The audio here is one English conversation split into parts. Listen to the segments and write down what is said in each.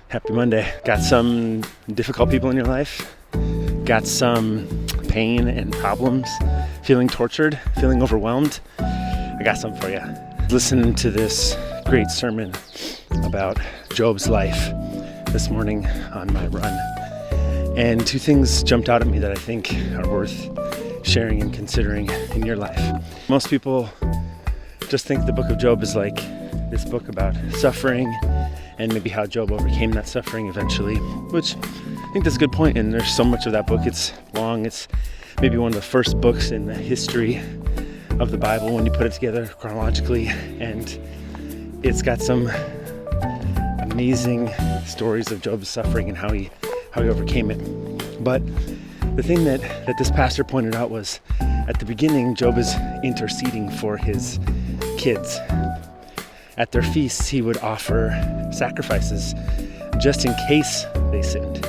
Happy Monday. Got some difficult people in your life? Got some pain and problems? Feeling tortured? Feeling overwhelmed? I got some for you. Listen to this great sermon about Job's life this morning on my run. And two things jumped out at me that I think are worth sharing and considering in your life. Most people just think the book of Job is like this book about suffering and maybe how Job overcame that suffering eventually, which I think that's a good point. And there's so much of that book. It's long. It's maybe one of the first books in the history of the Bible when you put it together chronologically. And it's got some amazing stories of Job's suffering and how he overcame it. But the thing that this pastor pointed out was at the beginning, Job is interceding for his kids. At their feasts, he would offer sacrifices just in case they sinned.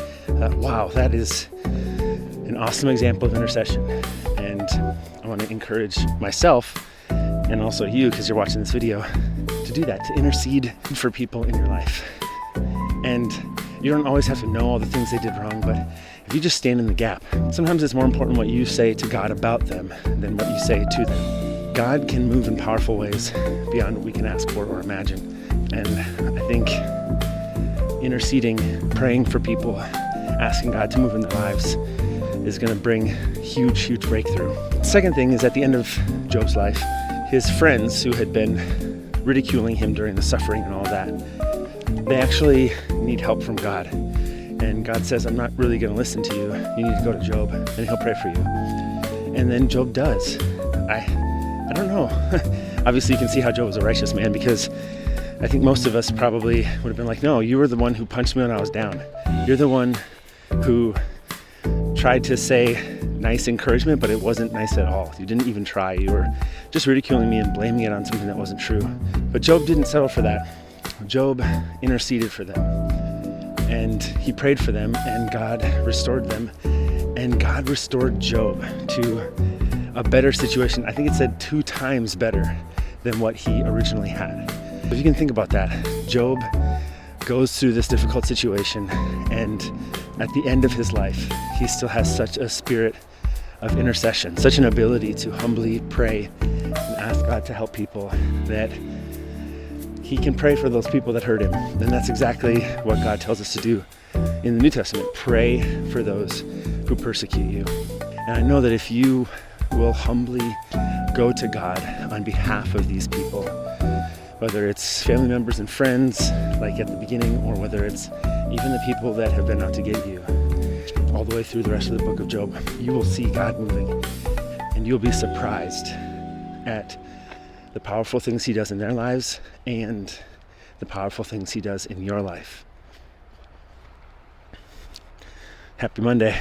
Wow, that is an awesome example of intercession. And I want to encourage myself and also you, because you're watching this video, to do that, to intercede for people in your life. And you don't always have to know all the things they did wrong, but if you just stand in the gap, sometimes it's more important what you say to God about them than what you say to them. God can move in powerful ways beyond what we can ask for or imagine. And I think interceding, praying for people, asking God to move in their lives is going to bring huge, huge breakthrough. The second thing is at the end of Job's life, his friends who had been ridiculing him during the suffering and all that, they actually need help from God. And God says, I'm not really going to listen to you. You need to go to Job and he'll pray for you. And then Job does. I don't know. Obviously, you can see how Job was a righteous man, because I think most of us probably would have been like, no, you were the one who punched me when I was down. You're the one who tried to say nice encouragement, but it wasn't nice at all. You didn't even try. You were just ridiculing me and blaming it on something that wasn't true. But Job didn't settle for that. Job interceded for them. And he prayed for them, and God restored them. And God restored Job to a better situation. I think it said 2 times better than what he originally had. If you can think about that, Job goes through this difficult situation, and at the end of his life, he still has such a spirit of intercession, such an ability to humbly pray and ask God to help people, that he can pray for those people that hurt him. And that's exactly what God tells us to do in the New Testament. Pray for those who persecute you. And I know that if you will humbly go to God on behalf of these people, whether it's family members and friends, like at the beginning, or whether it's even the people that have been out to get you, all the way through the rest of the book of Job, you will see God moving, and you'll be surprised at the powerful things he does in their lives and the powerful things he does in your life. Happy Monday.